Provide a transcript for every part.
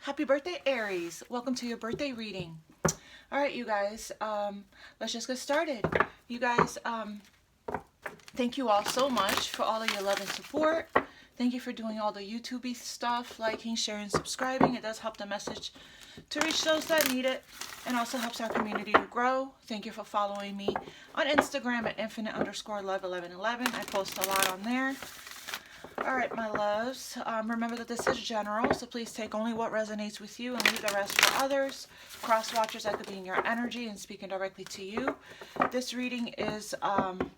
Happy birthday, Aries. Welcome to your birthday reading. All right, you guys, let's just get started. You guys, thank you all so much for all of your love and support. Thank you for doing all the YouTube-y stuff, liking, sharing, subscribing. It does help the message to reach those that need it, and also helps our community to grow. Thank you for following me on Instagram at infinite_love1111. I post a lot on there. All right, my loves, remember that this is general, so please take only what resonates with you and leave the rest for others. Cross watchers that could be in your energy and speaking directly to you. This reading is going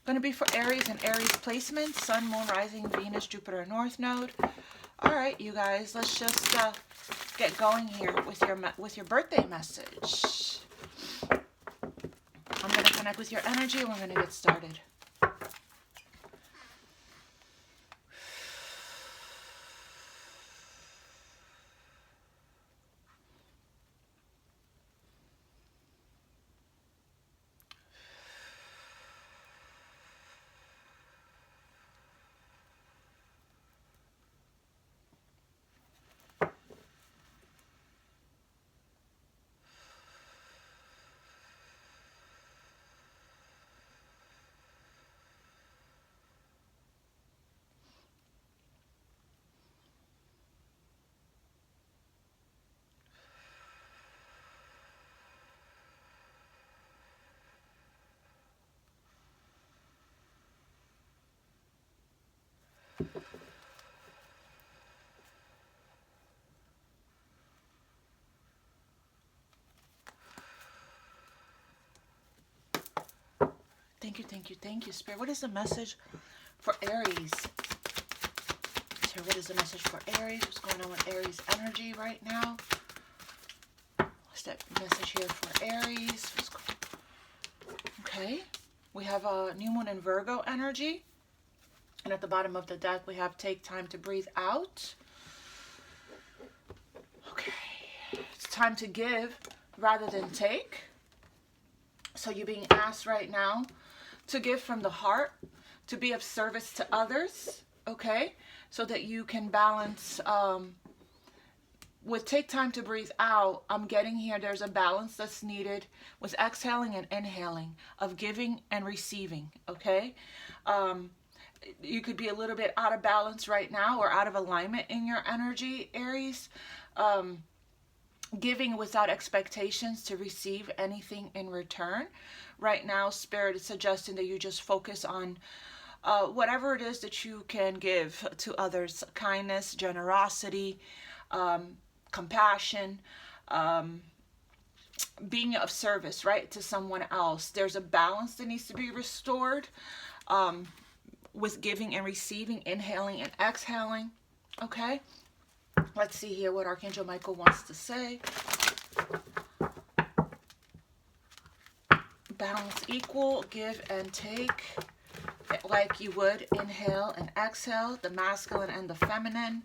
to be for Aries and Aries placements, Sun, Moon, Rising, Venus, Jupiter, North Node. All right, you guys, let's just get going here with your birthday message. I'm going to connect with your energy and we're going to get started. Thank you, Spirit. What is the message for Aries? So what is the message for Aries? What's going on with Aries energy right now? What's that message here for Aries? Okay. We have a new moon in Virgo energy. And at the bottom of the deck, we have take time to breathe out. Okay. It's time to give rather than take. So you're being asked right now to give from the heart, to be of service to others, okay? So that you can balance, with take time to breathe out, I'm getting here, there's a balance that's needed with exhaling and inhaling, of giving and receiving, okay? You could be a little bit out of balance right now or out of alignment in your energy, Aries. Giving without expectations to receive anything in return. Right now, Spirit is suggesting that you just focus on whatever it is that you can give to others. Kindness, generosity, compassion, being of service, right, to someone else. There's a balance that needs to be restored with giving and receiving, inhaling and exhaling, okay? Let's see here what Archangel Michael wants to say. Balance equal, give and take, like you would inhale and exhale, the masculine and the feminine.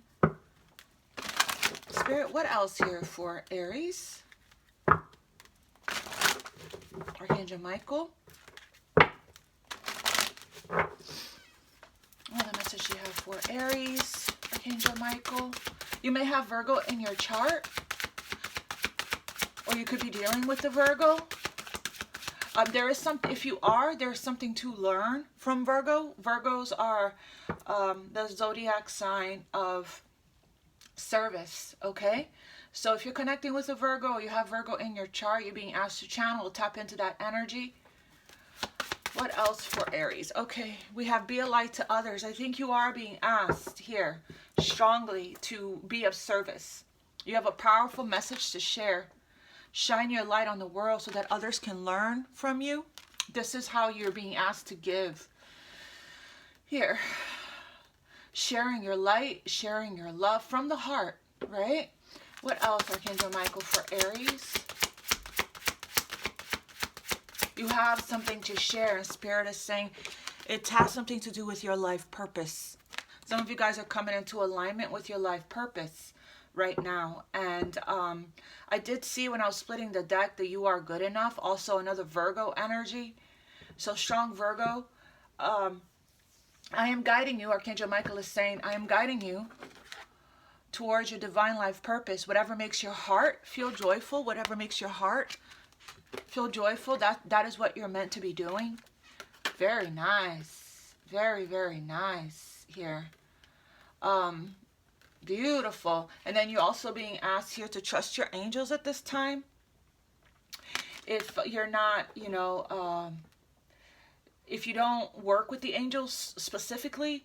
Spirit, what else here for Aries? Archangel Michael. What the message you have for Aries, Archangel Michael? You may have Virgo in your chart, or you could be dealing with the Virgo. There is something, if you are, there's something to learn from Virgo. Virgos are the zodiac sign of service, okay? So if you're connecting with a Virgo, or you have Virgo in your chart, you're being asked to channel, tap into that energy. What else for Aries? Okay, we have be a light to others. I think you are being asked here strongly to be of service. You have a powerful message to share. Shine your light on the world so that others can learn from you. This is how you're being asked to give. Here, sharing your light, sharing your love from the heart, right? What else, Archangel Michael, for Aries? You have something to share, and Spirit is saying it has something to do with your life purpose. Some of you guys are coming into alignment with your life purpose right now. And I did see when I was splitting the deck that you are good enough. Also another Virgo energy. So strong Virgo. I am guiding you. Archangel Michael is saying, I am guiding you towards your divine life purpose. Whatever makes your heart feel joyful, whatever makes your heart feel joyful, that is what you're meant to be doing. Very nice. Very, very nice here. Beautiful. And then you're also being asked here to trust your angels at this time. If you're not, you know, if you don't work with the angels specifically,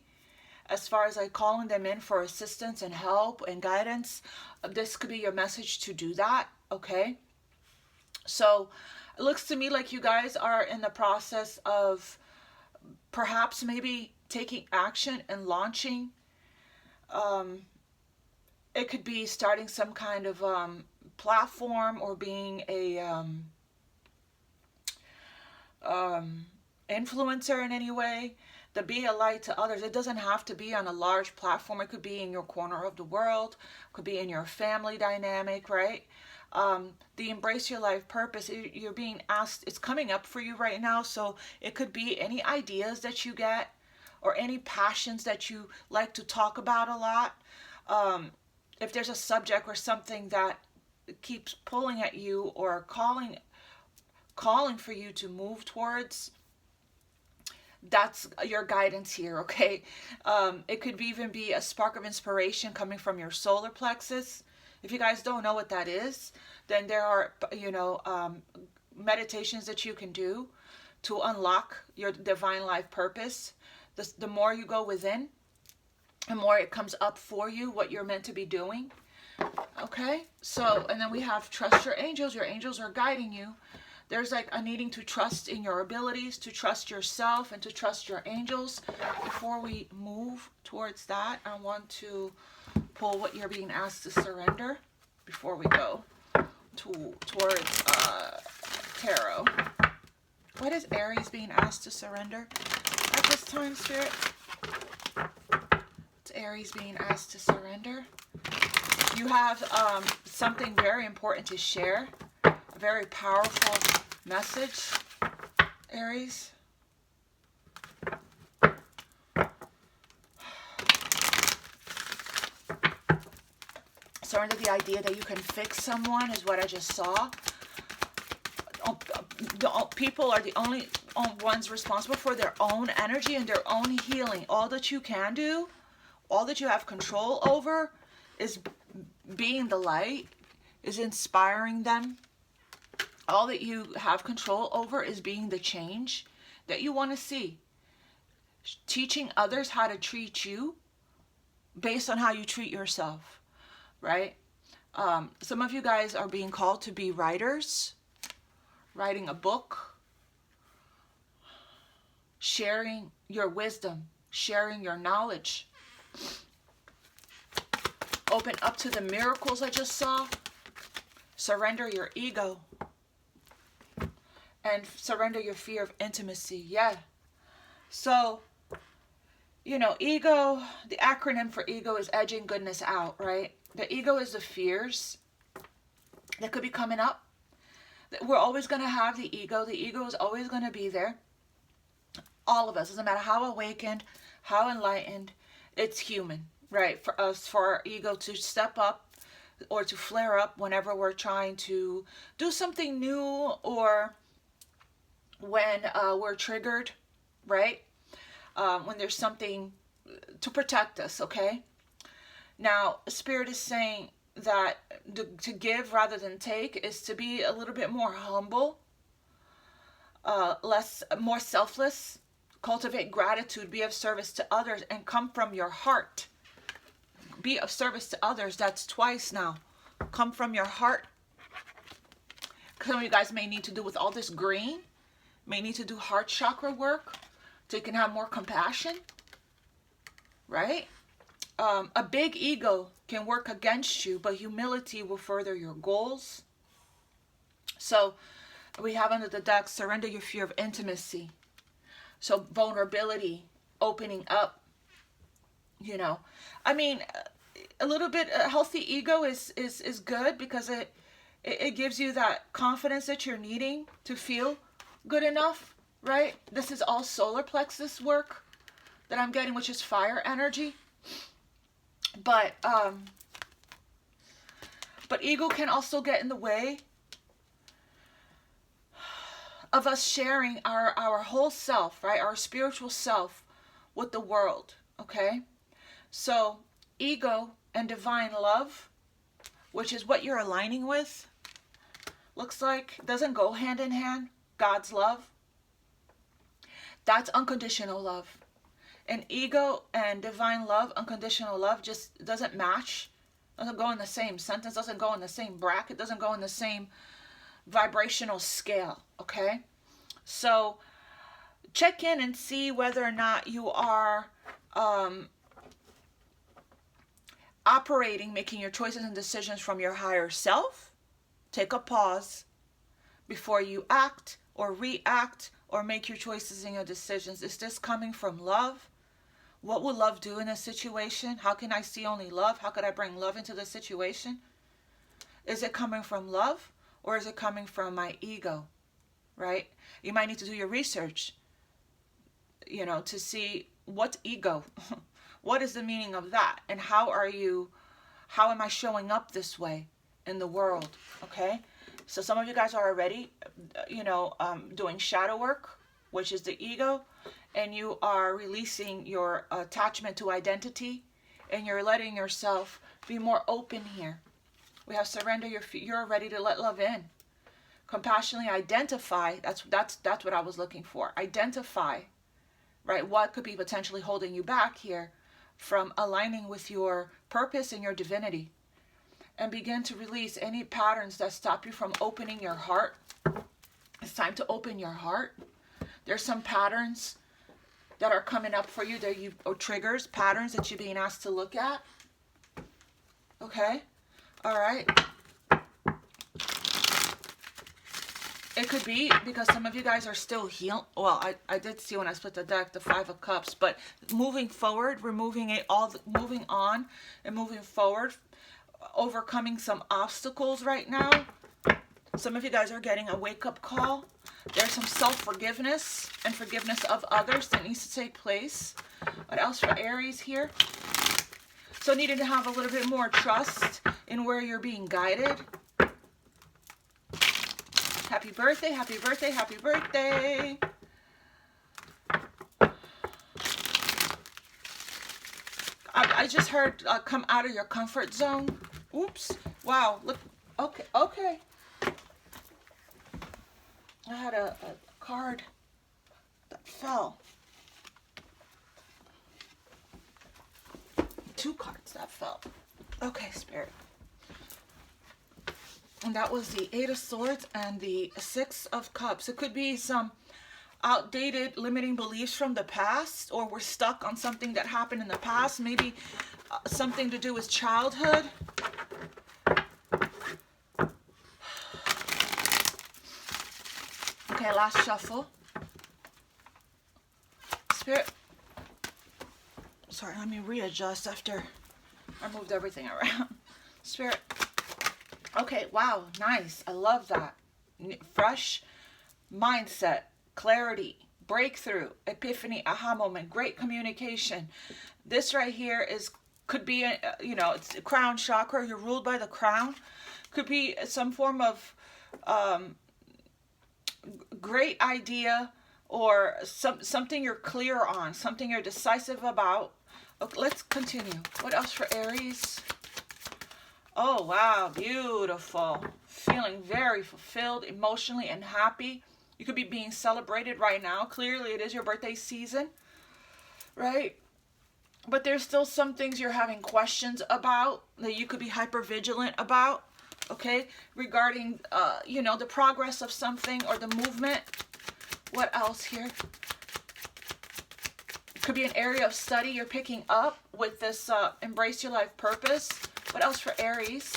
as far as like calling them in for assistance and help and guidance, this could be your message to do that, okay? So it looks to me like you guys are in the process of perhaps maybe taking action and launching. It could be starting some kind of platform, or being a influencer in any way, to be a light to others. It doesn't have to be on a large platform. It could be in your corner of the world, it could be in your family dynamic, right? The embrace your life purpose, you're being asked, it's coming up for you right now. So it could be any ideas that you get, or any passions that you like to talk about a lot. If there's a subject or something that keeps pulling at you, or calling for you to move towards, that's your guidance here, okay? It could even be a spark of inspiration coming from your solar plexus. If you guys don't know what that is, then there are, you know, meditations that you can do to unlock your divine life purpose. The more you go within, the more it comes up for you, what you're meant to be doing. Okay, so, and then we have trust your angels. Your angels are guiding you. There's like a needing to trust in your abilities, to trust yourself, and to trust your angels. Before we move towards that, I want to pull what you're being asked to surrender before we go towards tarot. What is Aries being asked to surrender at this time, Spirit? It's Aries being asked to surrender. You have something very important to share, a very powerful message, Aries. Surrender the idea that you can fix someone is what I just saw. People are the only ones responsible for their own energy and their own healing. All that you can do, all that you have control over, is being the light, is inspiring them. All that you have control over is being the change that you want to see. Teaching others how to treat you based on how you treat yourself, right? Some of you guys are being called to be writers, writing a book, sharing your wisdom, sharing your knowledge. Open up to the miracles I just saw. Surrender your ego. And surrender your fear of intimacy. Yeah. So, you know, ego, the acronym for ego is edging goodness out, right? The ego is the fears that could be coming up. We're always going to have the ego. The ego is always going to be there. All of us, doesn't matter how awakened, how enlightened, it's human, right? For us, for our ego to step up or to flare up whenever we're trying to do something new, or when we're triggered, right? When there's something to protect us, okay? Now, Spirit is saying that to give rather than take is to be a little bit more humble, more selfless, cultivate gratitude, be of service to others, and come from your heart. Be of service to others. That's twice now. Come from your heart. Some of you guys may need to do with all this green, may need to do heart chakra work so you can have more compassion, right? A big ego can work against you, but humility will further your goals. So we have under the deck, surrender your fear of intimacy. So vulnerability, opening up, you know. I mean, a little bit, a healthy ego is good, because it gives you that confidence that you're needing to feel good enough, right? This is all solar plexus work that I'm getting, which is fire energy. But But ego can also get in the way of us sharing our whole self, right? Our spiritual self with the world, okay? So ego and divine love, which is what you're aligning with, looks like doesn't go hand in hand. God's love, that's unconditional love. And ego and divine love, unconditional love, just doesn't match. Doesn't go in the same sentence, doesn't go in the same bracket, doesn't go in the same vibrational scale, okay? So check in and see whether or not you are operating, making your choices and decisions from your higher self. Take a pause before you act or react or make your choices and your decisions. Is this coming from love? What will love do in a situation? How can I see only love? How could I bring love into the situation? Is it coming from love or is it coming from my ego, right? You might need to do your research, you know, to see what's ego. What is the meaning of that? And how am I showing up this way in the world, okay? So some of you guys are already, you know, doing shadow work, which is the ego, and you are releasing your attachment to identity, and you're letting yourself be more open here. We have surrender. You're ready to let love in. Compassionately identify. That's what I was looking for. Identify, right? What could be potentially holding you back here from aligning with your purpose and your divinity, and begin to release any patterns that stop you from opening your heart. It's time to open your heart. There's some patterns that are coming up for you, or triggers, patterns that you're being asked to look at. Okay? All right. It could be because some of you guys are still healed. Well, I did see when I split the deck, the Five of Cups, but moving forward, removing it all, moving on and moving forward, overcoming some obstacles right now. Some of you guys are getting a wake-up call. There's some self-forgiveness and forgiveness of others that needs to take place. What else for Aries here? So needing to have a little bit more trust in where you're being guided. Happy birthday, happy birthday, happy birthday. I just heard come out of your comfort zone. Oops. Wow. Look. Okay. Okay. I had a card that fell. Two cards that fell. Okay, Spirit. And that was the Eight of Swords and the Six of Cups. It could be some outdated limiting beliefs from the past, or we're stuck on something that happened in the past. Maybe something to do with childhood. Okay, last shuffle. Spirit. Sorry, let me readjust after I moved everything around. Spirit. Okay, wow, nice. I love that. Fresh mindset, clarity, breakthrough, epiphany, aha moment, great communication. This right here could be, you know, it's the crown chakra. You're ruled by the crown. Could be some form of great idea, or something you're clear on, something you're decisive about. Okay, let's continue. What else for Aries? Oh, wow, beautiful. Feeling very fulfilled emotionally and happy. You could be being celebrated right now. Clearly, it is your birthday season, right? But there's still some things you're having questions about that you could be hyper vigilant about, okay? Regarding, you know, the progress of something or the movement. What else here? It could be an area of study you're picking up with this embrace your life purpose. What else for Aries?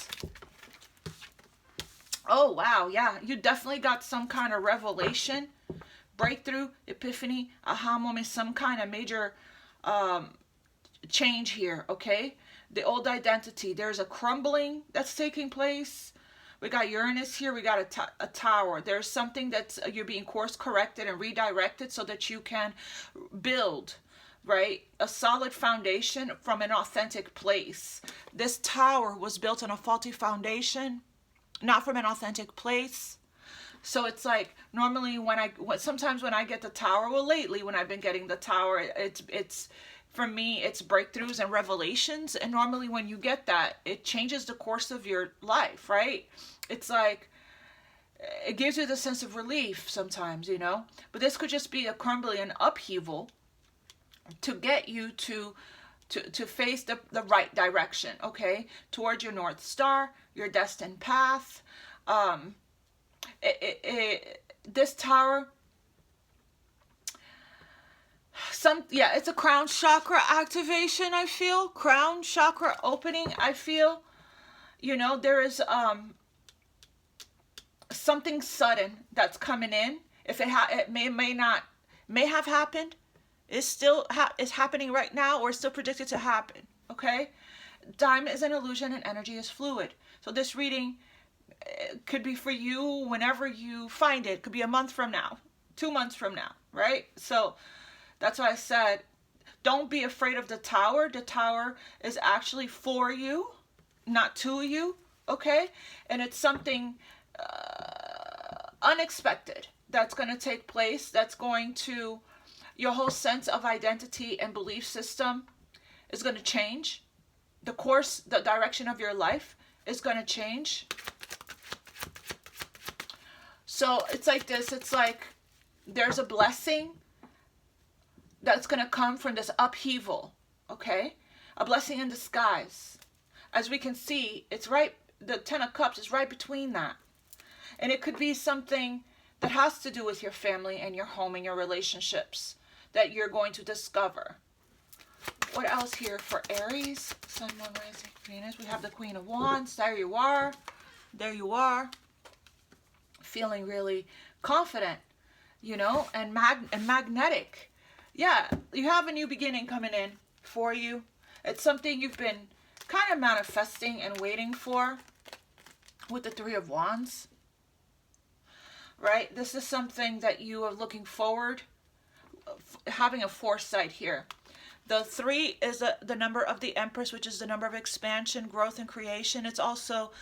Oh, wow, yeah. You definitely got some kind of revelation, breakthrough, epiphany, aha moment, some kind of major change here, okay? The old identity. There's a crumbling that's taking place. We got Uranus here. We got a tower. There's something that's you're being course corrected and redirected so that you can build right? A solid foundation from an authentic place. This tower was built on a faulty foundation, not from an authentic place. So it's like, normally sometimes when I get the tower, well, lately when I've been getting the tower, it's for me, it's breakthroughs and revelations. And normally when you get that, it changes the course of your life, right? It's like, it gives you the sense of relief sometimes, you know. But this could just be a crumbling and upheaval to get you to face the right direction, okay? Towards your North Star, your destined path. This tower, it's a crown chakra activation, I feel. Crown chakra opening, I feel. You know, there is something sudden that's coming in. If it may have happened, is still is happening right now, or still predicted to happen, okay? Time is an illusion and energy is fluid. So this reading could be for you whenever you find it. It could be a month from now, 2 months from now, right? So that's why I said, don't be afraid of the tower. The tower is actually for you, not to you, okay? And it's something unexpected that's going to take place, that's going to, your whole sense of identity and belief system is going to change. The course, the direction of your life is going to change. So it's like this, it's like there's a blessing that's going to come from this upheaval, okay? A blessing in disguise. As we can see, it's right, the Ten of Cups is right between that. And it could be something that has to do with your family and your home and your relationships that you're going to discover. What else here for Aries? Sun, Moon, Rising, Venus. We have the Queen of Wands. There you are. There you are. Feeling really confident, you know, and magnetic. Yeah, you have a new beginning coming in for you. It's something you've been kind of manifesting and waiting for with the Three of Wands. Right? This is something that you are looking forward, having a foresight here. The 3 is the number of the Empress, which is the number of expansion, growth, and creation. It's also,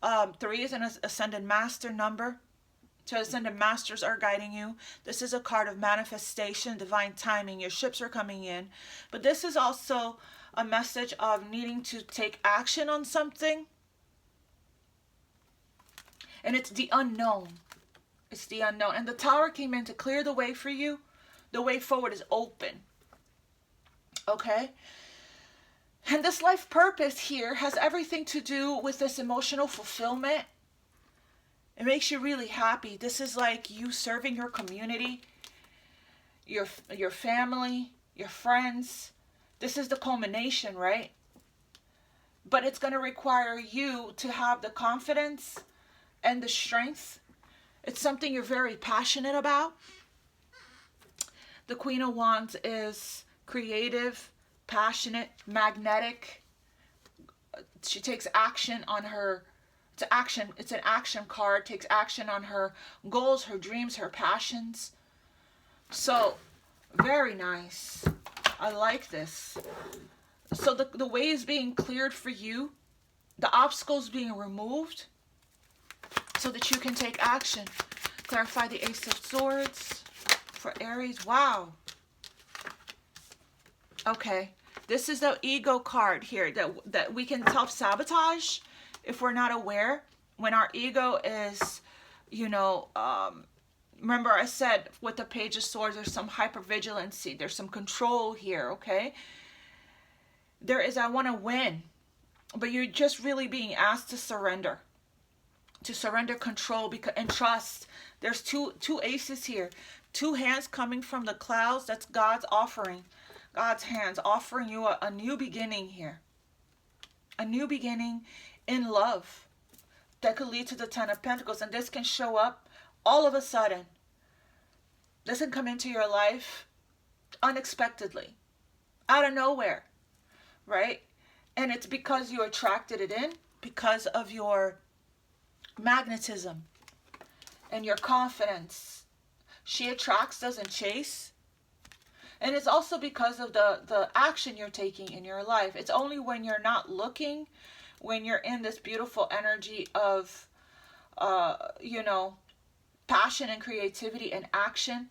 3 is an Ascended Master number. So Ascended Masters are guiding you. This is a card of manifestation, divine timing. Your ships are coming in. But this is also a message of needing to take action on something. And it's the unknown. It's the unknown. And the Tower came in to clear the way for you. The way forward is open. Okay? And this life purpose here has everything to do with this emotional fulfillment. It makes you really happy. This is like you serving your community, your family, your friends. This is the culmination, right? But it's going to require you to have the confidence and the strength. It's something you're very passionate about. The Queen of Wands is creative, passionate, magnetic. She takes action on her, it's an action card, takes action on her goals, her dreams, her passions. So, very nice. I like this. So the way is being cleared for you. The obstacles being removed so that you can take action. Clarify the Ace of Swords for Aries. Wow. Okay. This is the ego card here that we can self-sabotage if we're not aware. When our ego is, you know, remember I said with the Page of Swords, there's some hypervigilancy. There's some control here, okay? There is, I want to win. But you're just really being asked to surrender. To surrender control and trust. There's two aces here. 2 hands coming from the clouds. That's God's offering. God's hands offering you a new beginning here. A new beginning in love. That could lead to the 10 of Pentacles. And this can show up all of a sudden. This can come into your life unexpectedly. Out of nowhere. Right? And it's because you attracted it in. Because of your magnetism and your confidence. She attracts, doesn't chase. And it's also because of the action you're taking in your life. It's only when you're not looking, when you're in this beautiful energy of, you know, passion and creativity and action,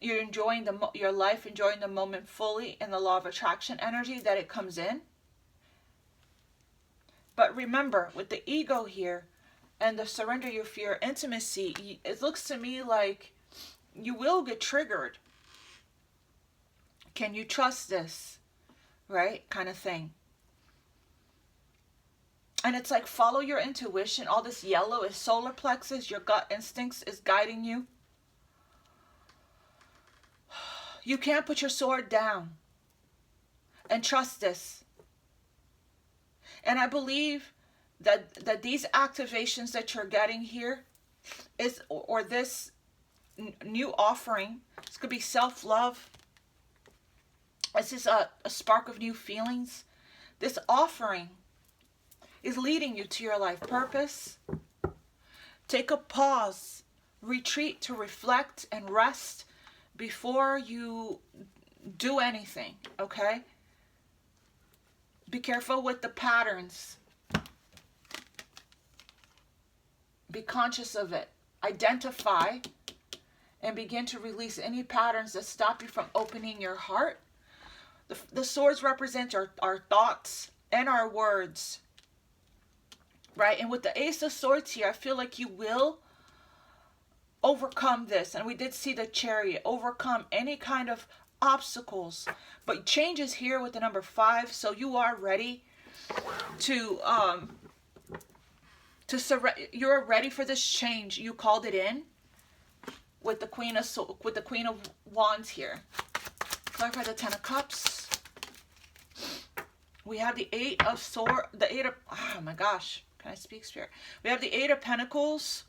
you're enjoying your life, enjoying the moment fully in the law of attraction energy, that it comes in. But remember, with the ego here and the surrender your fear, intimacy, it looks to me like you will get triggered. Can you trust this? Right? Kind of thing. And it's like, follow your intuition. All this yellow is solar plexus. Your gut instincts is guiding you. You can't put your sword down. And trust this. And I believe that these activations that you're getting here is, or this new offering, this could be self-love. This is a spark of new feelings. This offering is leading you to your life purpose. Take a pause, retreat to reflect and rest before you do anything, okay? Be careful with the patterns. Be conscious of it. Identify and begin to release any patterns that stop you from opening your heart. The swords represent our thoughts and our words, right? And with the Ace of Swords here, I feel like you will overcome this. And we did see the Chariot, overcome any kind of obstacles. But change is here with the number 5, so you are ready to you're ready for this change. You called it in with the Queen of Wands here. Clarify the 10 of Cups. We have the 8 of Swords, oh my gosh, can I speak, Spirit? We have the 8 of Pentacles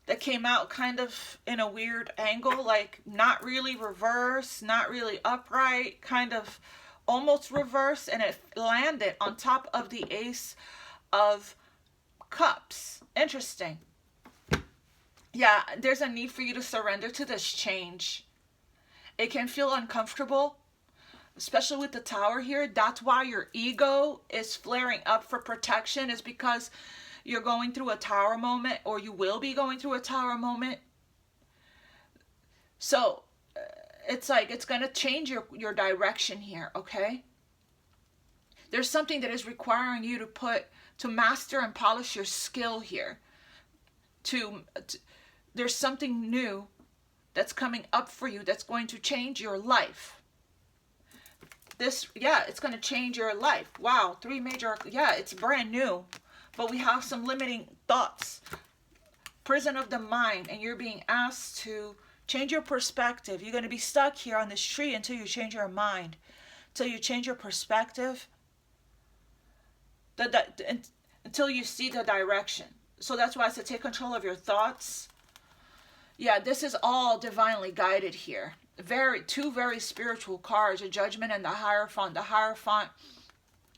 that came out kind of in a weird angle, like not really reverse, not really upright, kind of almost reverse, and it landed on top of the Ace of Cups. Interesting. Yeah, there's a need for you to surrender to this change. It can feel uncomfortable, especially with the Tower here. That's why your ego is flaring up for protection, is because you're going through a Tower moment, or you will be going through a Tower moment. So it's like it's going to change your direction here, okay? There's something that is requiring you to master and polish your skill here. There's something new that's coming up for you that's going to change your life. It's going to change your life. Wow, 3 major, it's brand new. But we have some limiting thoughts. Prison of the mind, and you're being asked to change your perspective. You're going to be stuck here on this tree until you change your mind, until you change your perspective, until you see the direction. So that's why I said take control of your thoughts. Yeah, this is all divinely guided here. Two very spiritual cards, the Judgment and the Hierophant. The Hierophant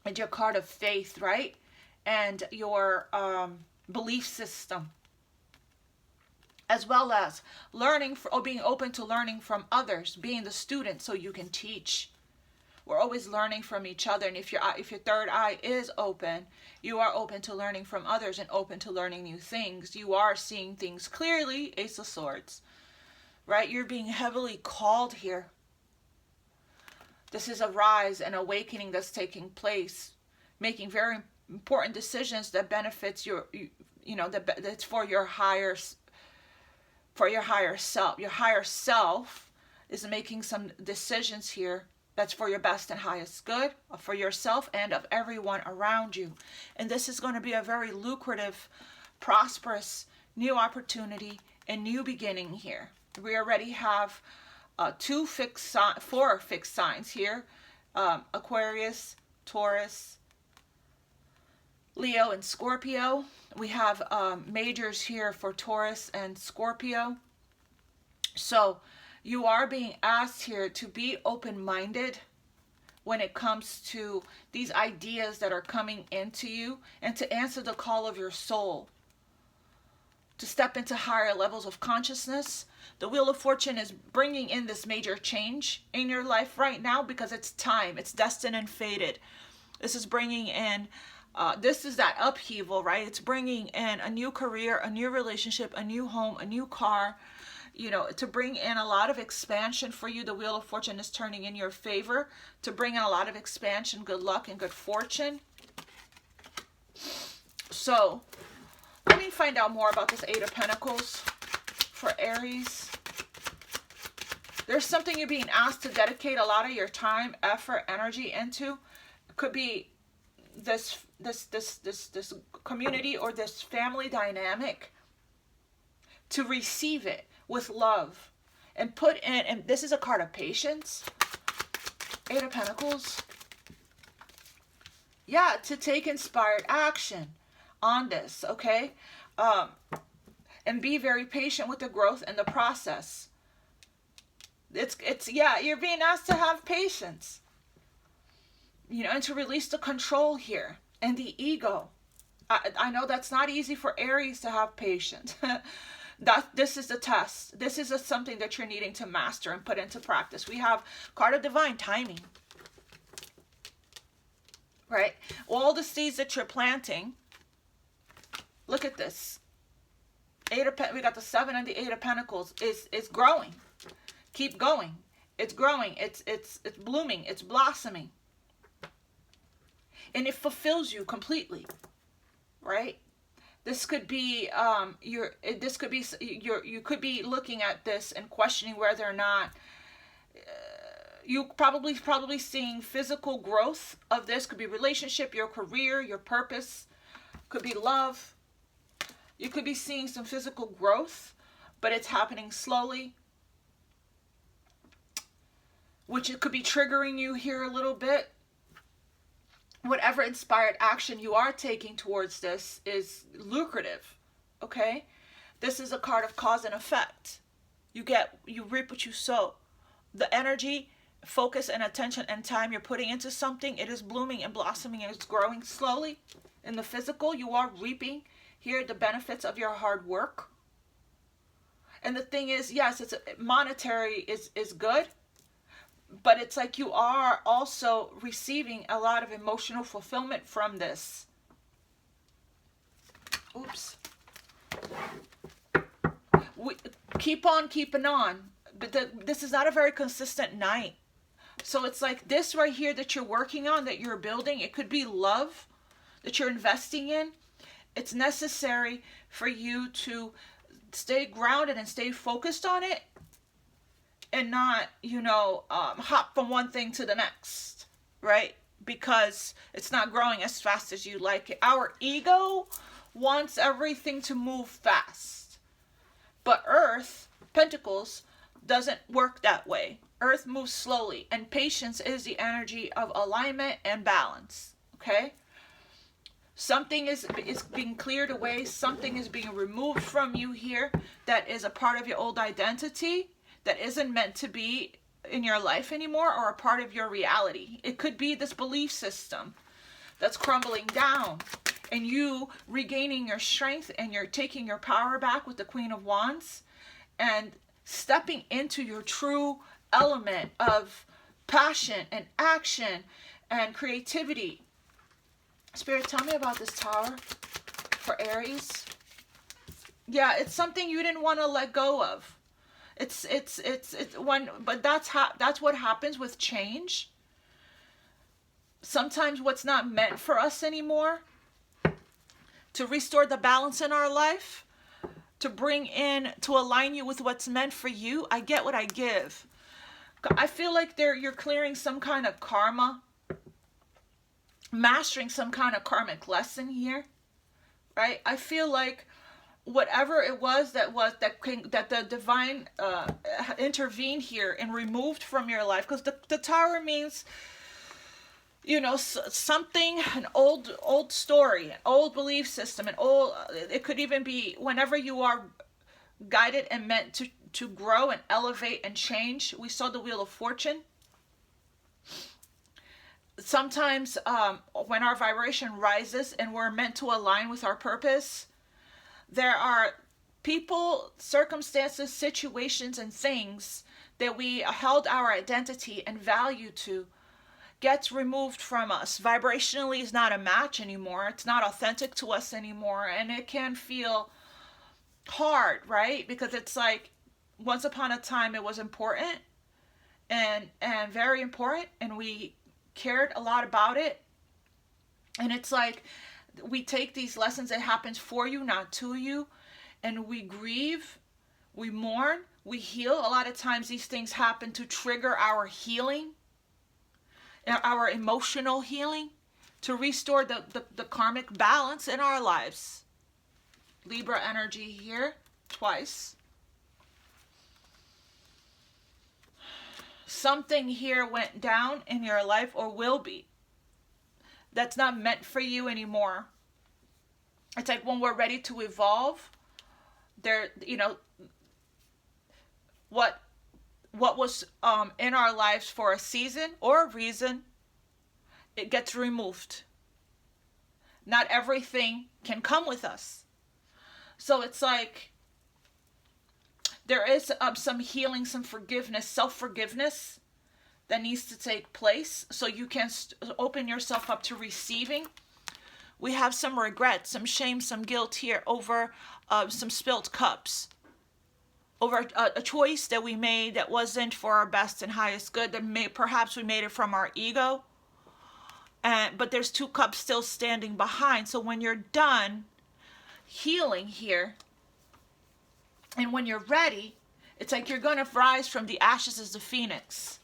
is your card of faith, right? And your belief system, as well as being open to learning from others, being the student so you can teach. We're always learning from each other, and if your third eye is open, you are open to learning from others and open to learning new things. You are seeing things clearly, Ace of Swords, right? You're being heavily called here. This is a rise and awakening that's taking place, making very important decisions that benefits that's for your higher self. Your higher self is making some decisions here that's for your best and highest good, for yourself and of everyone around you. And this is going to be a very lucrative, prosperous, new opportunity and new beginning here. We already have 4 fixed signs here. Aquarius, Taurus, Leo, and Scorpio. We have majors here for Taurus and Scorpio. So you are being asked here to be open-minded when it comes to these ideas that are coming into you, and to answer the call of your soul, to step into higher levels of consciousness. The Wheel of Fortune is bringing in this major change in your life right now because it's time. It's destined and fated. This is bringing in, this is that upheaval, right? It's bringing in a new career, a new relationship, a new home, a new car, you know, to bring in a lot of expansion for you. The Wheel of Fortune is turning in your favor to bring in a lot of expansion, good luck, and good fortune. So, let me find out more about this Eight of Pentacles for Aries. There's something you're being asked to dedicate a lot of your time, effort, energy into. It could be this community or this family dynamic, to receive it with love and put in, and this is a card of patience. Eight of Pentacles. Yeah, to take inspired action on this, okay? And be very patient with the growth and the process. Yeah, you're being asked to have patience, you know, and to release the control here and the ego. I know that's not easy for Aries to have patience. This is the test. This is something that you're needing to master and put into practice. We have card of divine timing, right? All the seeds that you're planting. Look at this. We got the 7 and the 8 of Pentacles. It's growing. Keep going. It's growing. It's blooming. It's blossoming. And it fulfills you completely, right? This could be you could be looking at this and questioning whether or not you probably seeing physical growth of this. Could be relationship, your career, your purpose, could be love. You could be seeing some physical growth, but it's happening slowly, which it could be triggering you here a little bit. Whatever inspired action you are taking towards this is lucrative, okay? This is a card of cause and effect. You reap what you sow. The energy, focus, and attention and time you're putting into something, it is blooming and blossoming and it's growing slowly. In the physical, you are reaping here the benefits of your hard work. And the thing is, yes, it's monetary is good, but it's like you are also receiving a lot of emotional fulfillment from this. Oops. Keep on keeping on. But this is not a very consistent night. So it's like this right here that you're working on, that you're building. It could be love that you're investing in. It's necessary for you to stay grounded and stay focused on it, and not, you know, hop from one thing to the next, right? Because it's not growing as fast as you like it. Our ego wants everything to move fast. But Earth, Pentacles, doesn't work that way. Earth moves slowly, and patience is the energy of alignment and balance, okay? Something is being cleared away. Something is being removed from you here that is a part of your old identity, that isn't meant to be in your life anymore, or a part of your reality. It could be this belief system that's crumbling down, and you regaining your strength, and you're taking your power back with the Queen of Wands and stepping into your true element of passion and action and creativity. Spirit, tell me about this Tower for Aries. Yeah, it's something you didn't want to let go of. But that's what happens with change. Sometimes what's not meant for us anymore, to restore the balance in our life, to align you with what's meant for you. I get what I give. I feel like you're clearing some kind of karma, mastering some kind of karmic lesson here, right? I feel like whatever it was that the divine intervened here and removed from your life, because the Tower means, you know, something, an old story, an old belief system, it could even be whenever you are guided and meant to grow and elevate and change. We saw the Wheel of Fortune. Sometimes when our vibration rises and we're meant to align with our purpose, there are people, circumstances, situations, and things that we held our identity and value to gets removed from us. Vibrationally is not a match anymore. It's not authentic to us anymore. And it can feel hard, right? Because it's like, once upon a time it was important and very important, and we cared a lot about it. And it's like, we take these lessons that happens for you, not to you, and we grieve, we mourn, we heal. A lot of times these things happen to trigger our healing, our emotional healing, to restore the karmic balance in our lives. Libra energy here, twice. Something here went down in your life, or will be, that's not meant for you anymore. It's like when we're ready to evolve, there, you know, what was in our lives for a season or a reason, it gets removed. Not everything can come with us. So it's like, there is some healing, some forgiveness, self-forgiveness that needs to take place, so you can open yourself up to receiving. We have some regret, some shame, some guilt here over some spilled cups, over a choice that we made that wasn't for our best and highest good, that perhaps we made it from our ego, but there's 2 cups still standing behind. So when you're done healing here, and when you're ready, it's like you're going to rise from the ashes as the phoenix.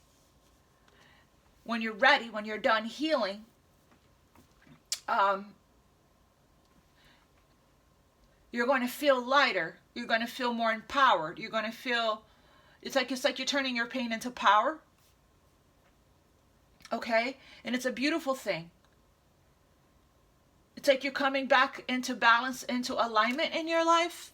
When you're ready, when you're done healing, you're going to feel lighter. You're going to feel more empowered. You're going to feel, it's like you're turning your pain into power. Okay? And it's a beautiful thing. It's like you're coming back into balance, into alignment in your life.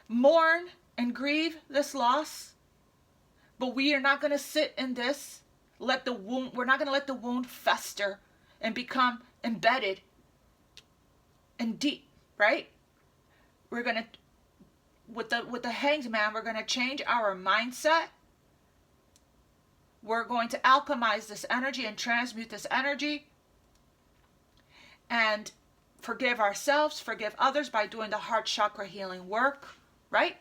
Mourn and grieve this loss, but we are not going to sit in this. We're not going to let the wound fester and become embedded and deep, right? We're going to, with the Hanged Man, we're going to change our mindset. We're going to alchemize this energy and transmute this energy, and forgive ourselves, forgive others by doing the heart chakra healing work, right?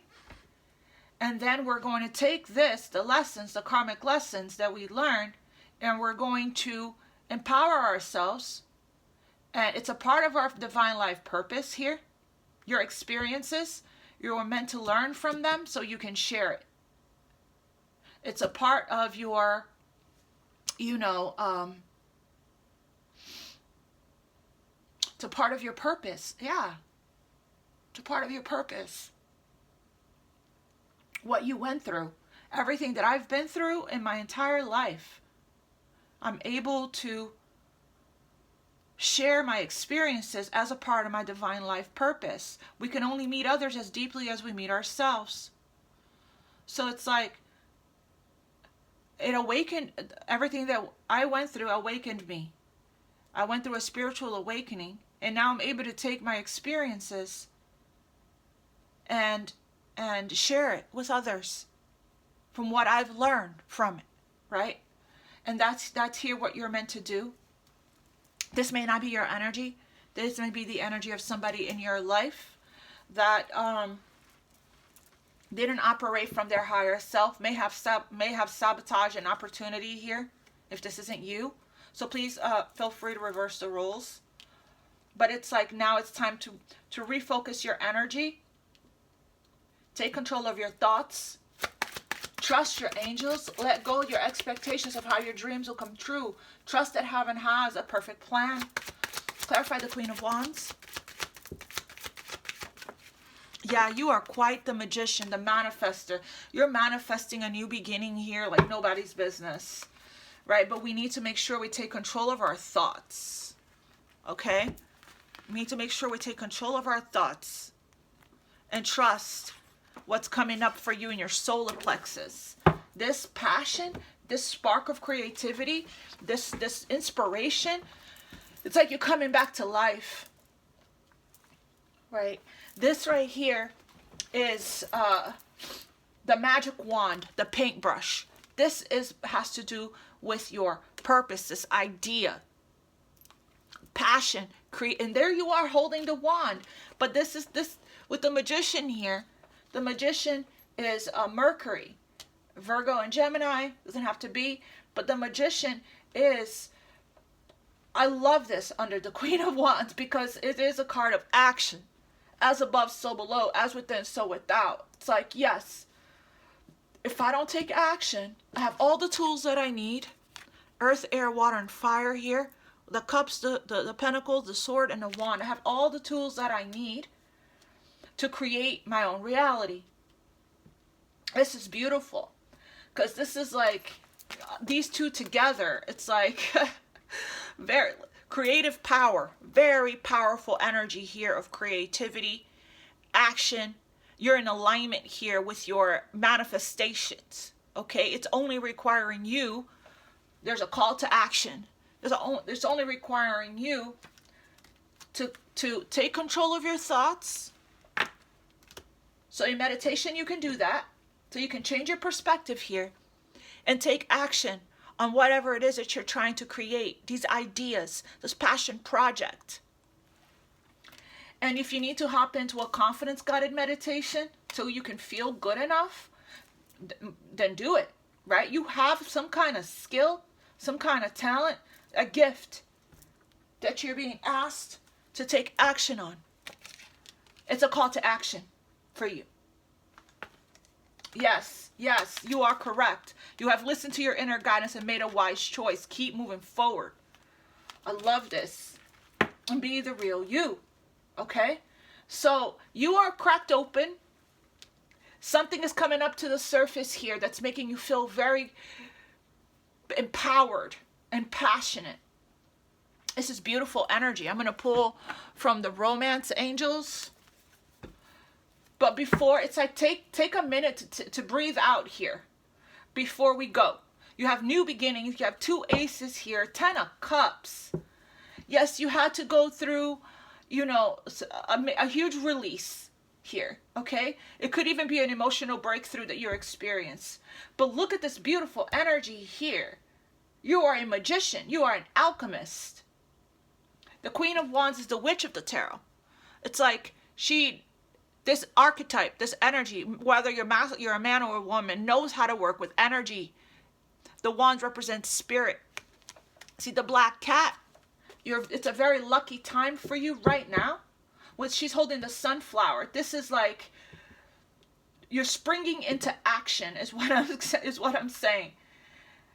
And then we're going to take this, the lessons, the karmic lessons that we learned, and we're going to empower ourselves. And it's a part of our divine life purpose here. Your experiences, you were meant to learn from them so you can share it. It's a part of your, it's a part of your purpose. Yeah. It's a part of your purpose. What you went through, everything that I've been through in my entire life, I'm able to share my experiences as a part of my divine life purpose. We can only meet others as deeply as we meet ourselves. So it's like, it awakened, everything that I went through awakened me. I went through a spiritual awakening, and now I'm able to take my experiences and share it with others from what I've learned from it, right? And that's here what you're meant to do. This may not be your energy. This may be the energy of somebody in your life that didn't operate from their higher self, may have sabotage an opportunity here if this isn't you. So please feel free to reverse the roles. But it's like, now it's time to refocus your energy. Take control of your thoughts. Trust your angels. Let go of your expectations of how your dreams will come true. Trust that heaven has a perfect plan. Clarify the Queen of Wands. Yeah, you are quite the magician, the manifester. You're manifesting a new beginning here like nobody's business, right? But we need to make sure we take control of our thoughts, okay? We need to make sure we take control of our thoughts and trust what's coming up for you in your solar plexus. This passion, this spark of creativity, this inspiration, it's like you're coming back to life. right? This right here is the magic wand, the paintbrush. This has to do with your purpose, this idea, passion, create, and there you are holding the wand. But this with the magician here. The magician is Mercury, Virgo and Gemini, doesn't have to be, but the magician is, I love this under the Queen of Wands because it is a card of action. As above, so below, as within, so without. It's like, yes, if I don't take action, I have all the tools that I need. Earth, air, water, and fire here. The cups, the pentacles, the sword, and the wand. I have all the tools that I need to create my own reality. This is beautiful. Because this is like, these two together, it's like, very creative power. Very powerful energy here of creativity, action. You're in alignment here with your manifestations, okay? It's only requiring you, there's a call to action. It's only requiring you to take control of your thoughts. So in meditation, you can do that. So you can change your perspective here and take action on whatever it is that you're trying to create, these ideas, this passion project. And if you need to hop into a confidence-guided meditation so you can feel good enough, then do it, right? You have some kind of skill, some kind of talent, a gift that you're being asked to take action on. It's a call to action for you. Yes, yes, you are correct. You have listened to your inner guidance and made a wise choice. Keep moving forward. I love this. And be the real you. Okay? So you are cracked open. Something is coming up to the surface here that's making you feel very empowered and passionate. This is beautiful energy. I'm going to pull from the romance angels. But before, it's like take a minute to breathe out here before we go. You have new beginnings. You have two aces here, 10 of cups. Yes, you had to go through, you know, a huge release here, okay? It could even be an emotional breakthrough that you're experiencing. But look at this beautiful energy here. You are a magician. You are an alchemist. The Queen of Wands is the witch of the tarot. It's like this archetype, this energy, whether you're a man or a woman, knows how to work with energy. The wands represent spirit. See the black cat? It's a very lucky time for you right now. She's holding the sunflower. This is like you're springing into action is what I'm saying.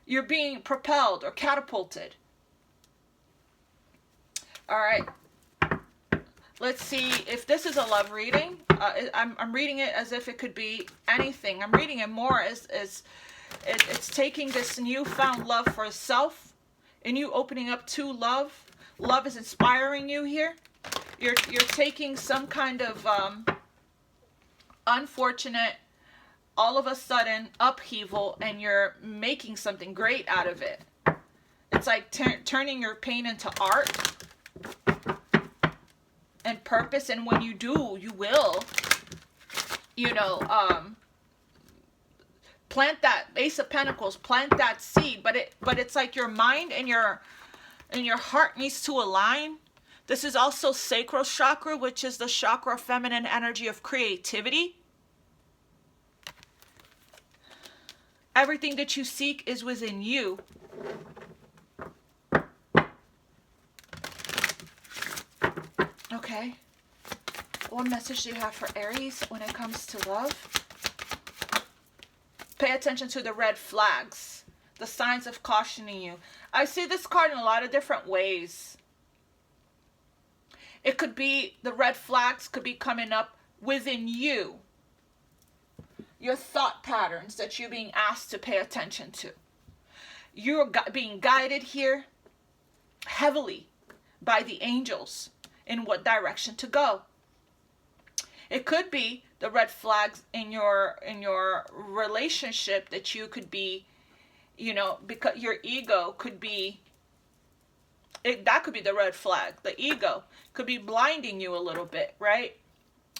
You're being propelled or catapulted. All right. Let's see if this is a love reading. I'm reading it as if it could be anything. I'm reading it more as it's taking this newfound love for self and you opening up to love. Love is inspiring you here. You're taking some kind of unfortunate, all of a sudden upheaval, and you're making something great out of it. It's like turning your pain into art and purpose. And when you do, you will, you know, plant that Ace of Pentacles, plant that seed. But it's like your mind and your heart needs to align. This is also sacral chakra, which is the chakra feminine energy of creativity. Everything that you seek is within you. Okay. What message do you have for Aries when it comes to love? Pay attention to the red flags, the signs of cautioning you. I see this card in a lot of different ways. It could be, the red flags could be coming up within you. Your thought patterns that you're being asked to pay attention to. You're being guided here heavily by the angels in what direction to go. It could be the red flags in your relationship that you could be, you know, because your ego could be, that could be the red flag. The ego could be blinding you a little bit, right?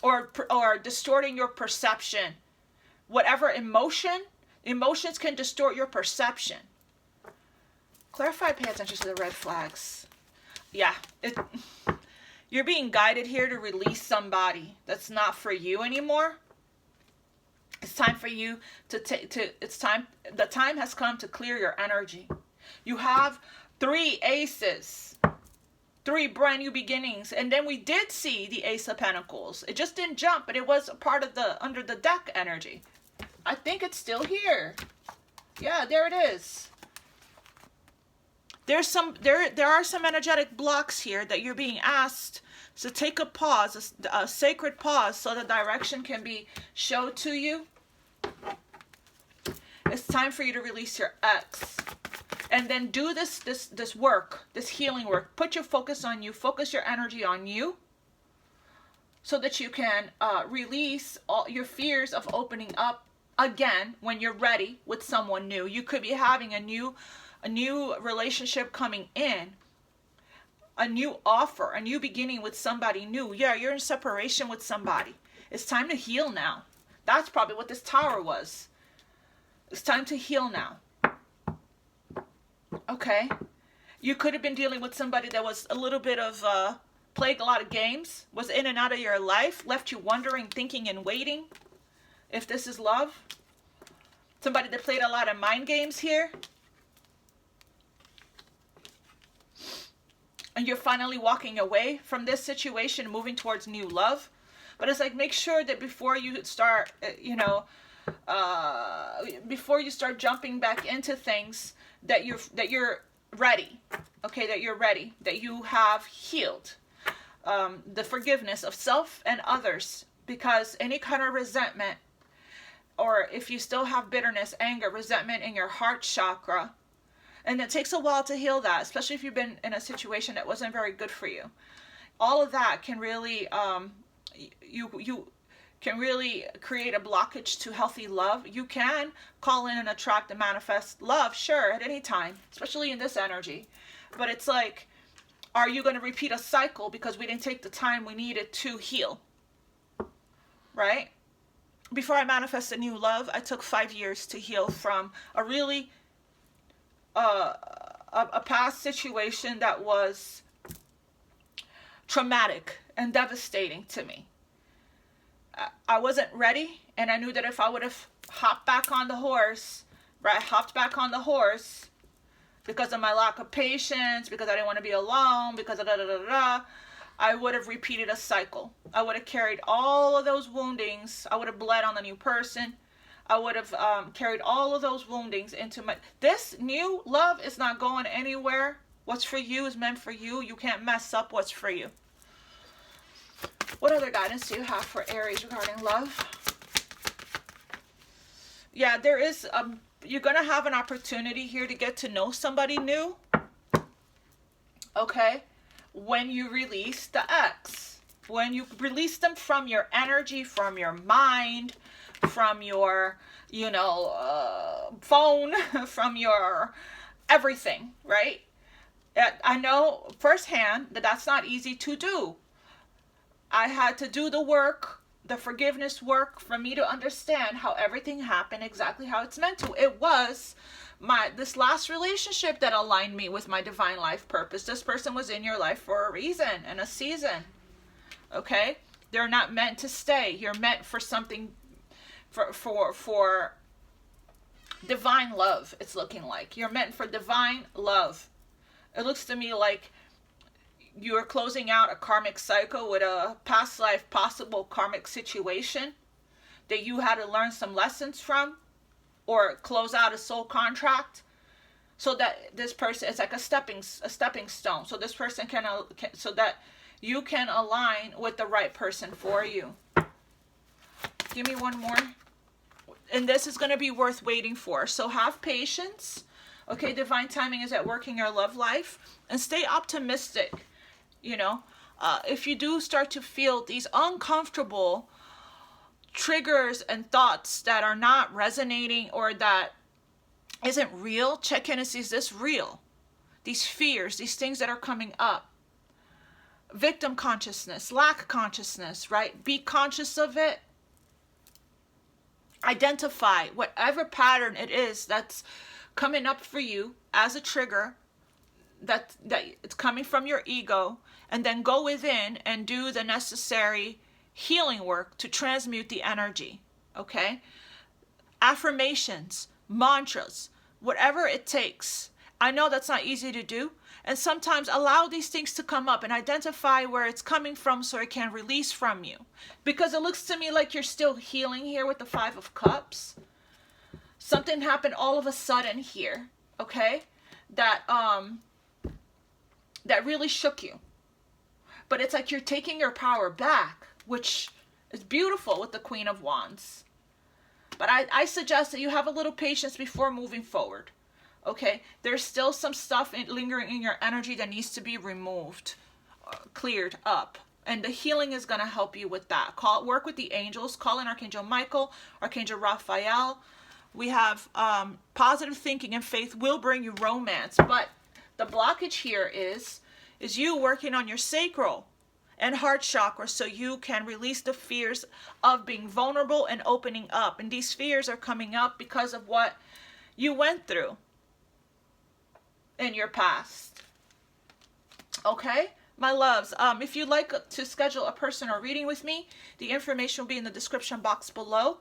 or distorting your perception. Whatever emotions can distort your perception. Clarify, pay attention to the red flags. Yeah, you're being guided here to release somebody that's not for you anymore. It's time for you the time has come to clear your energy. You have 3 aces, 3 brand new beginnings, and then we did see the Ace of Pentacles. It just didn't jump, but it was a part of the under the deck energy. I think it's still here. Yeah, there it is. There are some energetic blocks here that you're being asked to take a pause, a sacred pause, so the direction can be showed to you. It's time for you to release your ex. And then do this work, this healing work. Put your focus on you. Focus your energy on you, so that you can release all your fears of opening up again when you're ready with someone new. You could be having a new relationship coming in, a new offer, a new beginning with somebody new. Yeah, you're in separation with somebody. It's time to heal now. That's probably what this Tower was. It's time to heal now. Okay. You could have been dealing with somebody that was a little bit of played a lot of games, was in and out of your life, left you wondering, thinking, and waiting if this is love. Somebody that played a lot of mind games here. And you're finally walking away from this situation, moving towards new love. But it's like, make sure that before you start, before you start jumping back into things, that you're ready. Okay, that you're ready, that you have healed the forgiveness of self and others. Because any kind of resentment, or if you still have bitterness, anger, resentment in your heart chakra, and it takes a while to heal that, especially if you've been in a situation that wasn't very good for you. All of that can really, you can really create a blockage to healthy love. You can call in and attract and manifest love, sure, at any time, especially in this energy. But it's like, are you going to repeat a cycle because we didn't take the time we needed to heal? Right? Before I manifested new love, I took 5 years to heal from a really a past situation that was traumatic and devastating to me. I wasn't ready, and I knew that if I would have hopped back on the horse, because of my lack of patience, because I didn't want to be alone, because of I would have repeated a cycle. I would have carried all of those woundings. I would have bled on the new person. I would have carried all of those woundings into my... This new love is not going anywhere. What's for you is meant for you. You can't mess up what's for you. What other guidance do you have for Aries regarding love? Yeah, there is... you're going to have an opportunity here to get to know somebody new. Okay? When you release the ex. When you release them from your energy, from your mind, from your, phone, from your everything, right? I know firsthand that that's not easy to do. I had to do the work, the forgiveness work, for me to understand how everything happened exactly how it's meant to. It was this last relationship that aligned me with my divine life purpose. This person was in your life for a reason and a season. Okay? They're not meant to stay. You're meant for something, for divine love, it's looking like. You're meant for divine love. It looks to me like you're closing out a karmic cycle with a past life possible karmic situation that you had to learn some lessons from, or close out a soul contract, so that this person, it's like a stepping stone, so this person so that you can align with the right person for you. Give me one more. And this is going to be worth waiting for. So have patience. Okay, divine timing is at work in your love life. And stay optimistic. If you do start to feel these uncomfortable triggers and thoughts that are not resonating, or that isn't real, check in and see, is this real? These fears, these things that are coming up. victim consciousness, lack consciousness, right? Be conscious of it. Identify whatever pattern it is that's coming up for you as a trigger, that it's coming from your ego, and then go within and do the necessary healing work to transmute the energy, okay? Affirmations, mantras, whatever it takes. I know that's not easy to do, and sometimes allow these things to come up and identify where it's coming from so it can release from you. Because it looks to me like you're still healing here with the Five of Cups. Something happened all of a sudden here, okay? That really shook you. But it's like you're taking your power back, which is beautiful with the Queen of Wands. But I suggest that you have a little patience before moving forward. Okay, there's still some stuff lingering in your energy that needs to be removed, cleared up. And the healing is going to help you with that. Work with the angels. Call in Archangel Michael, Archangel Raphael. We have positive thinking and faith will bring you romance. But the blockage here is you working on your sacral and heart chakra so you can release the fears of being vulnerable and opening up. And these fears are coming up because of what you went through in your past. Okay, my loves, if you'd like to schedule a personal reading with me, the information will be in the description box below.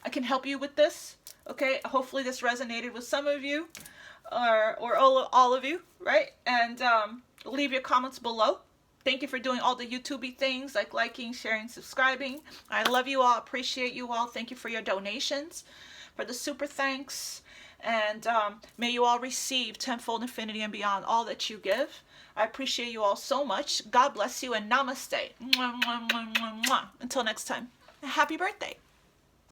I can help you with this. Okay, hopefully this resonated with some of you or all of you, right? And leave your comments below. Thank you for doing all the YouTube-y things like liking, sharing, subscribing. I love you all, appreciate you all. Thank you for your donations, for the super thanks. And may you all receive tenfold, infinity, and beyond all that you give. I appreciate you all so much. God bless you and namaste. Mwah, mwah, mwah, mwah, mwah. Until next time, happy birthday.